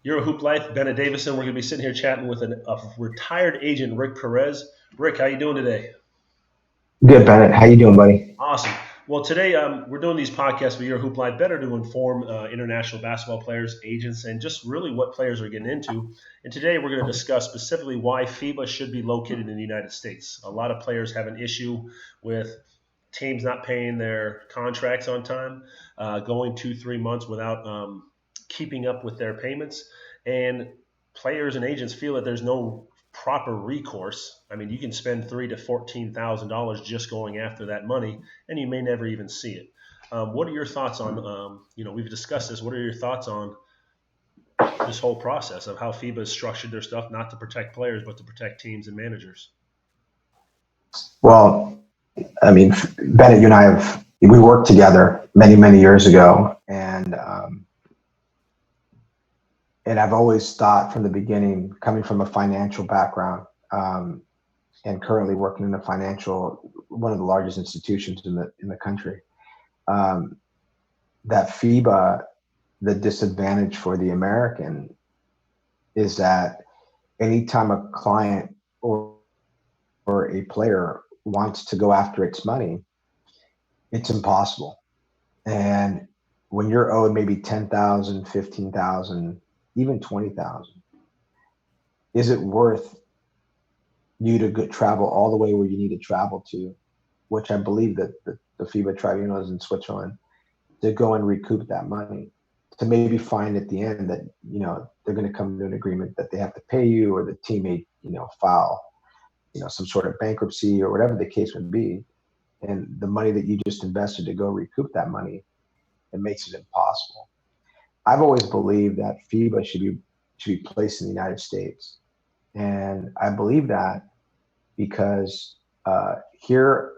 EuroHooplife, Bennett Davison. We're going to be sitting here chatting with a retired agent, Rick Perez. Rick, how you doing today? Good, Bennett. How you doing, buddy? Awesome. Well, today we're doing these podcasts with EuroHooplife better to inform international basketball players, agents, and just really what players are getting into. And today we're going to discuss specifically why FIBA should be located in the United States. A lot of players have an issue with teams not paying their contracts on time, going 2-3 months without keeping up with their payments. And players and agents feel that there's no proper recourse. I mean, you can spend $3,000 to $14,000 just going after that money, and you may never even see it. What are your thoughts on? We've discussed this. What are your thoughts on this whole process of how FIBA has structured their stuff, not to protect players, but to protect teams and managers? Well, I mean, Bennett, you and I we worked together many, many years ago, and I've always thought from the beginning, coming from a financial background, and currently working in one of the largest institutions in the country, that FIBA, the disadvantage for the American is that anytime a client or a player wants to go after its money, it's impossible. And when you're owed maybe 10,000, 15,000, even 20,000, is it worth you to travel all the way where you need to travel to, which I believe that the FIBA tribunal is in Switzerland, to go and recoup that money, to maybe find at the end that, they're going to come to an agreement that they have to pay you, or the team may, file, some sort of bankruptcy or whatever the case would be. And the money that you just invested to go recoup that money, it makes it impossible. I've always believed that FIBA should be placed in the United States. And I believe that because here,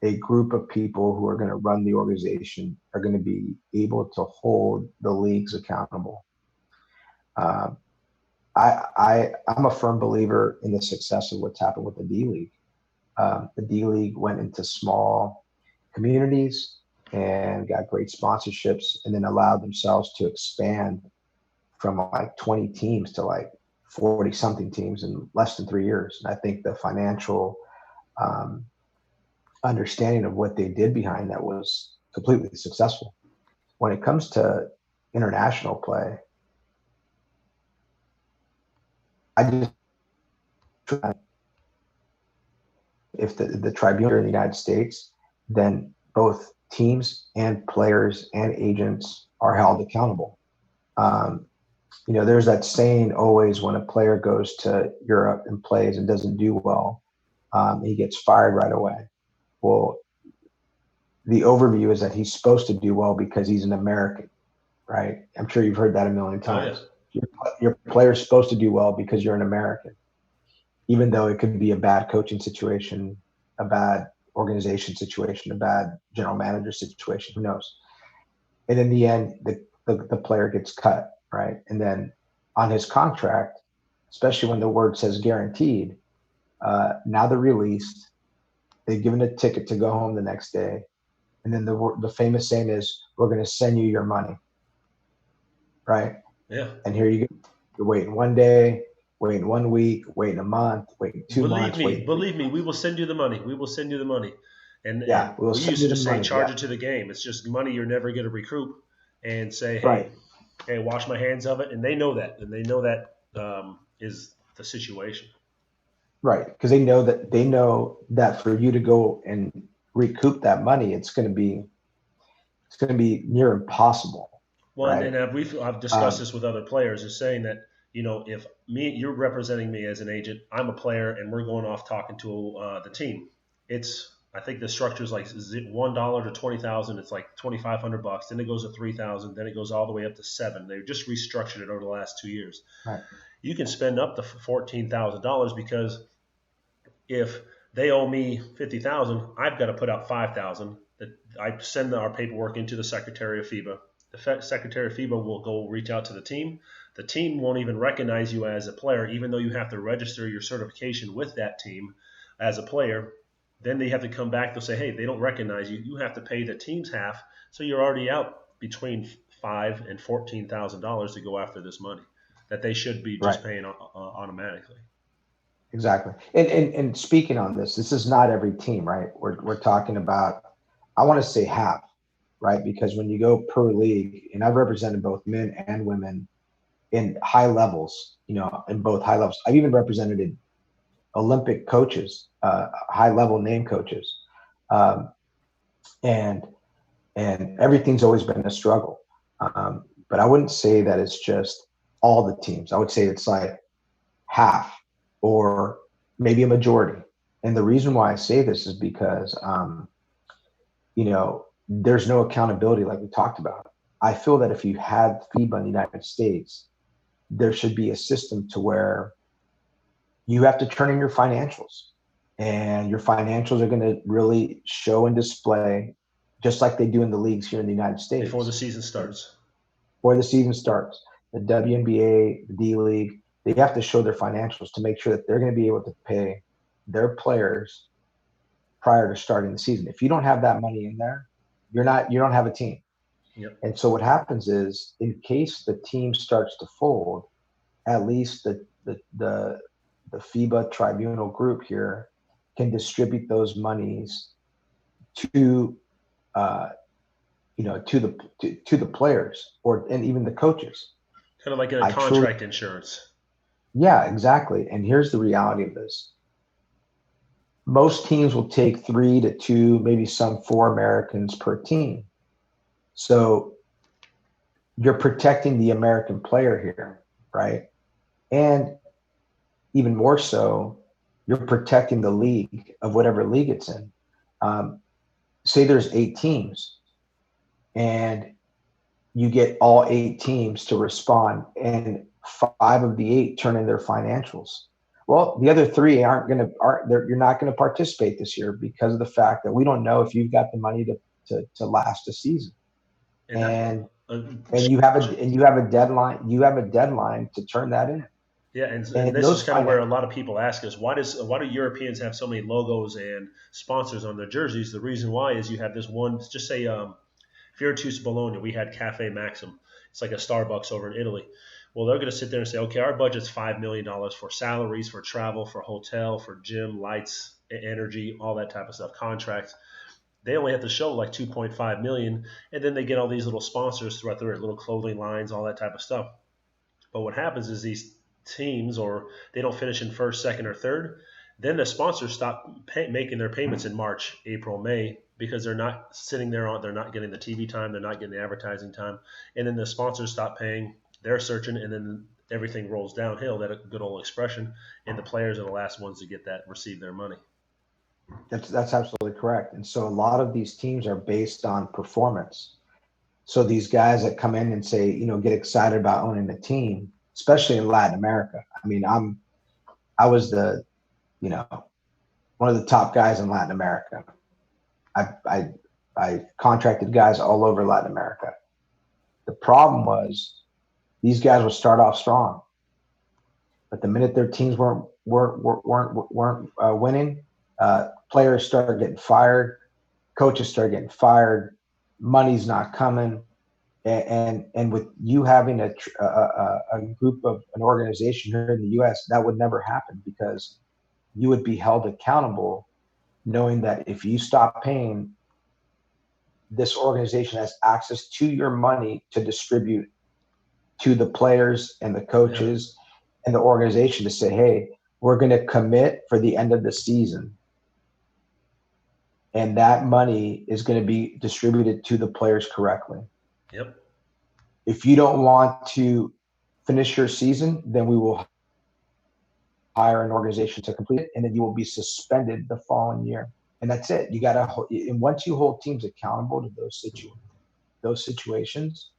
a group of people who are going to run the organization are going to be able to hold the leagues accountable. I'm a firm believer in the success of what's happened with the D League. The D League went into small communities and got great sponsorships, and then allowed themselves to expand from like 20 teams to like 40 something teams in less than 3 years. And I think the financial understanding of what they did behind that was completely successful. When it comes to international play, I just try, if the tribunal are in the United States, then both teams and players and agents are held accountable. There's that saying always, when a player goes to Europe and plays and doesn't do well, he gets fired right away. Well, the overview is that he's supposed to do well because he's an American, right? I'm sure you've heard that a million times. Oh, yes. Your player's supposed to do well because you're an American, even though it could be a bad coaching situation, a bad organization situation, a bad general manager situation, who knows? And in the end, the player gets cut, right? And then on his contract, especially when the word says guaranteed, now they're released. They're given a ticket to go home the next day. And then the famous saying is, we're going to send you your money, right? Yeah. And here you go. You're waiting 1 day, waiting 1 week, waiting a month, waiting 2 months. Believe me, we will send you the money. We will send you the money. And we'll we used to just say, charge it yeah. to the game. It's just money you're never going to recoup, and say, hey, Right. Hey, wash my hands of it. And they know that. And they know that is the situation. Right. Because they know that for you to go and recoup that money, it's going to be near impossible. Well, right? and I've discussed this with other players, is saying that, if you're representing me as an agent, I'm a player, and we're going off talking to the team. I think the structure is like $1 to 20,000. It's like $2,500. Then it goes to 3,000. Then it goes all the way up to 7. They've just restructured it over the last 2 years. Right. You can spend up to $14,000, because if they owe me $50,000, I've got to put out $5,000. I send our paperwork into the Secretary of FIBA. The Secretary of FIBA will go reach out to the team. The team won't even recognize you as a player, even though you have to register your certification with that team as a player. Then they have to come back. They'll say, hey, they don't recognize you. You have to pay the team's half. So you're already out between $5,000 and $14,000 to go after this money. that they should be Right. just paying automatically. Exactly. And speaking on this is not every team, right? We're talking about, I want to say half, right? Because when you go per league, and I've represented both men and women in high levels, in both high levels. I've even represented Olympic coaches, high level name coaches, um, and everything's always been a struggle. But I wouldn't say that it's just all the teams. I would say it's like half or maybe a majority. And the reason why I say this is because, there's no accountability like we talked about. I feel that if you had FIBA in the United States, there should be a system to where you have to turn in your financials, and your financials are going to really show and display just like they do in the leagues here in the United Before the States. season starts. Before the season starts, the WNBA, the D League, they have to show their financials to make sure that they're going to be able to pay their players prior to starting the season. If you don't have that money in there, you don't have a team. Yep. And so what happens is, in case the team starts to fold, at least the FIBA tribunal group here can distribute those monies to to the players and even the coaches. Kind of like a I truly, contract insurance. yeah, exactly. And here's the reality of this: most teams will take 3 to 2, maybe some 4 Americans per team. So you're protecting the American player here, right? And even more so, you're protecting the league of whatever league it's in. Um, Say there's 8 teams, and you get all 8 teams to respond, and 5 of the 8 turn in their financials. Well, the other 3 you're not going to participate this year because of the fact that we don't know if you've got the money to last a season. And And uh, you have a deadline. You have a deadline to turn that in. yeah, and And this is those kind of where finance, a lot of people ask us, why do Europeans have so many logos and sponsors on their jerseys? The reason why is you have this one, just say Virtus Bologna, we had Cafe Maxim. It's like a Starbucks over in Italy. Well, they're going to sit there and say, okay, our budget's $5 million for salaries, for travel, for hotel, for gym, lights, energy, all that type of stuff, contracts. They only have to show like 2.5 million, and then they get all these little sponsors throughout their little clothing lines, all that type of stuff. But what happens is these teams, or they don't finish in first, second, or third, then the sponsors stop making their payments in March, April, May, because they're not sitting there they're not getting the TV time, they're not getting the advertising time, and then the sponsors stop paying, they're searching, and then everything rolls downhill. That good old expression, and the players are the last ones to get that, receive their money. that's absolutely correct. And so a lot of these teams are based on performance. So these guys that come in and say, get excited about owning the team, especially in Latin America. I mean, I was you know, one of the top guys in Latin America. I contracted guys all over Latin America. The problem was these guys would start off strong, but the minute their teams weren't winning, players started getting fired, coaches started getting fired, money's not coming, and with you having a group of an organization here in the U.S., that would never happen because you would be held accountable, knowing that if you stop paying, this organization has access to your money to distribute to the players and the Yeah. coaches and the organization to say, hey, we're going to commit for the end of the season. And that money is going to be distributed to the players correctly. Yep. If you don't want to finish your season, then we will hire an organization to complete it, and then you will be suspended the following year. And that's it. You got to, and once you hold teams accountable to those situations,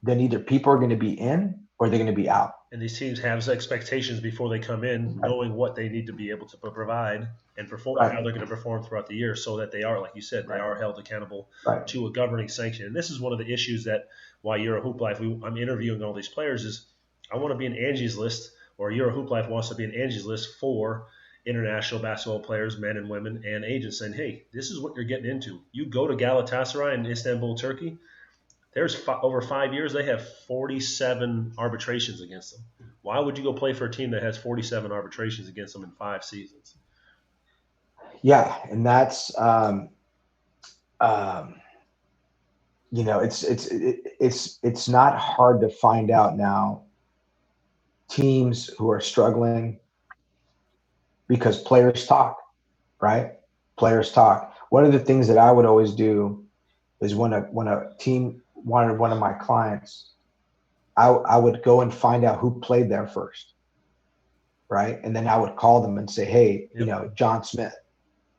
then either people are going to be in or they're going to be out. And these teams have expectations before they come in, Right. knowing what they need to be able to provide and perform, Right. how they're going to perform throughout the year, so that they are, like you said, they Right. are held accountable Right. to a governing sanction. And this is one of the issues that why EuroHooplife, I'm interviewing all these players, is I want to be an Angies List, or EuroHooplife wants to be an Angies List for international basketball players, men and women, and agents, saying, hey, this is what you're getting into. You go to Galatasaray in Istanbul, Turkey. over 5 years, they have 47 arbitrations against them. Why would you go play for a team that has 47 arbitrations against them in 5 seasons? Yeah, and that's um, it's not hard to find out now teams who are struggling because players talk, right? Players talk. One of the things that I would always do is when a team wanted one of my clients, I would go and find out who played there first, right? And then I would call them and say, hey, Yep. John Smith,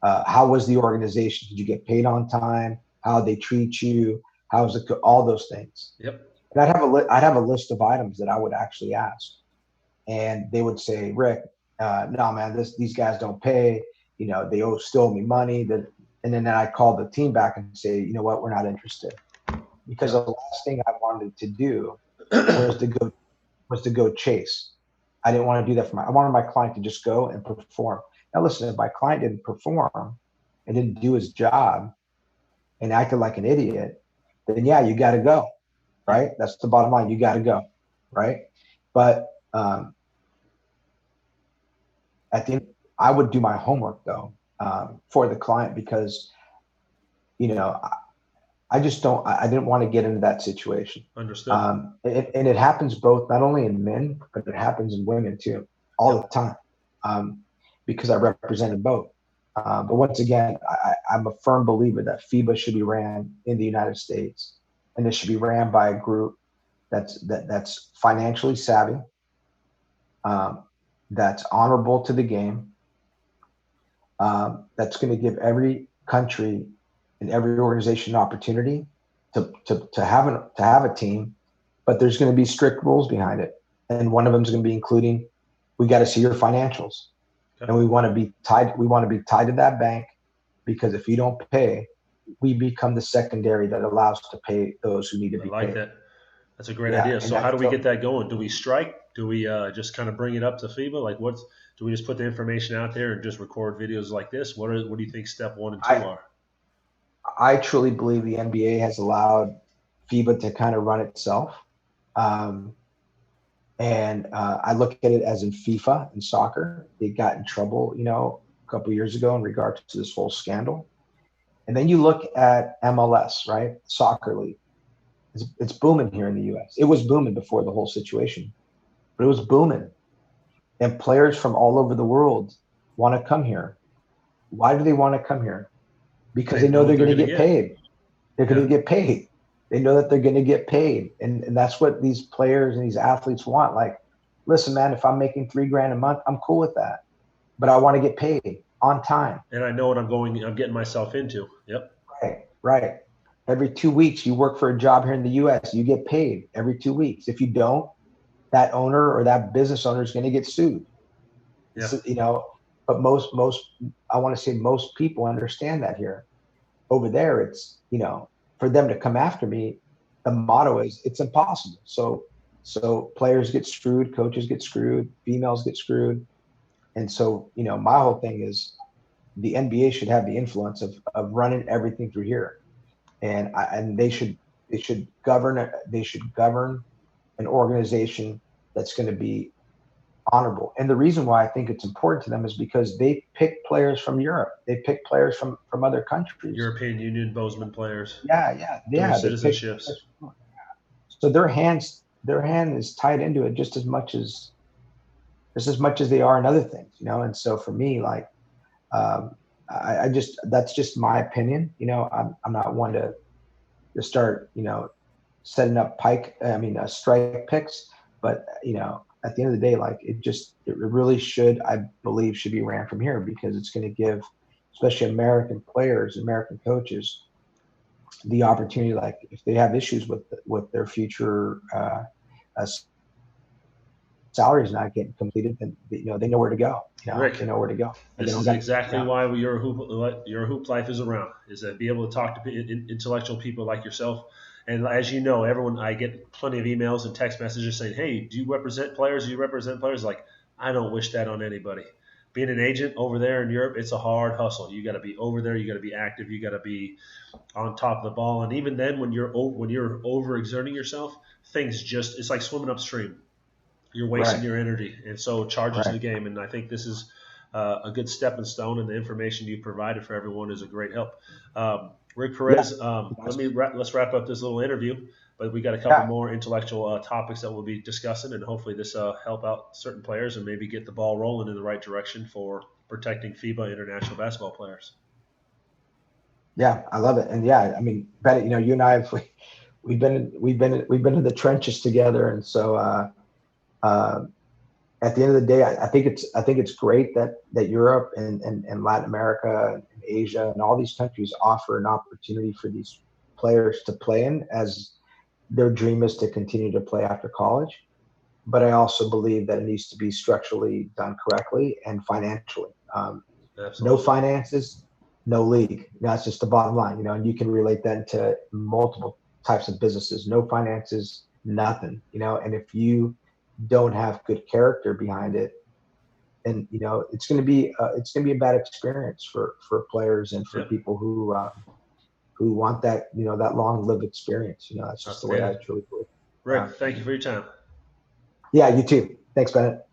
how was the organization? Did you get paid on time? How they treat you? How's it? All those things. Yep. And I'd have a list of items that I would actually ask, and they would say, Rick, no man, these guys don't pay. They still owe me money. And then I call the team back and say, you know what, we're not interested, because the last thing I wanted to do was to go chase. I didn't want to do that I wanted my client to just go and perform. Now listen, if my client didn't perform and didn't do his job and acted like an idiot, then yeah, you got to go, right? That's the bottom line. You got to go, right? But at the end, I would do my homework though, for the client, because I just don't. I didn't want to get into that situation. Understood. And it happens both, not only in men, but it happens in women too, all the time, because I represented both. But once again, I'm a firm believer that FIBA should be ran in the United States, and it should be ran by a group that's financially savvy, that's honorable to the game, that's going to give every country and every organization an opportunity to have a team, but there's going to be strict rules behind it, and one of them is going to be including, we got to see your financials, and we want to be tied. We want to be tied to that bank, because if you don't pay, we become the secondary that allows to pay those who need to be paid. I like that. That's a great idea. So how do we get that going? Do we strike? Do we just kind of bring it up to FIBA? Like, do we just put the information out there and just record videos like this? What do you think step 1 and 2 are? I truly believe the NBA has allowed FIBA to kind of run itself. And I look at it as in FIFA and soccer. They got in trouble, a couple of years ago in regards to this whole scandal. And then you look at MLS, right? Soccer league. It's booming here in the U.S. It was booming before the whole situation, but it was booming. And players from all over the world want to come here. Why do they want to come here? Because they know they're going to get paid. They're going to get paid. They know that they're going to get paid. And that's what these players and these athletes want. Like, listen, man, if I'm making $3,000 a month, I'm cool with that. But I want to get paid on time. And I know what I'm getting myself into. Yep. Right. Every 2 weeks, you work for a job here in the U.S., you get paid every 2 weeks. If you don't, that owner or that business owner is going to get sued. Yeah. So, but most, I want to say most people understand that here. Over there, it's, for them to come after me, the motto is it's impossible. So players get screwed, coaches get screwed, females get screwed. And so, my whole thing is the NBA should have the influence of running everything through here. And they should govern an organization that's going to be honorable. And the reason why I think it's important to them is because they pick players from Europe. They pick players from other countries. European Union, Bozeman players. Yeah. Citizenships. So their hand is tied into it just as much as they are in other things, And so for me, like, that's just my opinion. I'm not one to start, setting up strike picks, but at the end of the day, like it really should, I believe, should be ran from here, because it's going to give, especially American players, American coaches, the opportunity, like if they have issues with their future salaries not getting completed, then they know where to go. Rick, they know where to go. This is exactly why your hoop life is around, is to be able to talk to intellectual people like yourself. And as you know, I get plenty of emails and text messages saying, hey, do you represent players? Do you represent players? Like, I don't wish that on anybody, being an agent over there in Europe, it's a hard hustle. You got to be over there. You got to be active. You got to be on top of the ball. And even then, when you're overexerting yourself, things just it's like swimming upstream. You're wasting Right. your energy, and so it charges Right. the game. And I think this is a good stepping stone, and the information you provided for everyone is a great help. Rick Yeah. Perez, let's wrap up this little interview. But we got a couple Yeah. more intellectual topics that we'll be discussing, and hopefully this help out certain players and maybe get the ball rolling in the right direction for protecting FIBA international basketball players. Yeah. I love it. And yeah, I mean, Bennett, you and I have we've been in the trenches together, and so uh, at the end of the day, I think it's great that Europe and Latin America and Asia and all these countries offer an opportunity for these players to play in, as their dream is to continue to play after college. But I also believe that it needs to be structurally done correctly and financially. No Absolutely. finances, no league. That's just the bottom line, and you can relate that to multiple types of businesses. No finances, nothing, and if you don't have good character behind it, and it's going to be a bad experience for players and for Yep. people who want that long lived experience. That's just the way I Outstanding. truly believe. Rick, thank you for your time. Yeah, you too. Thanks, Bennett.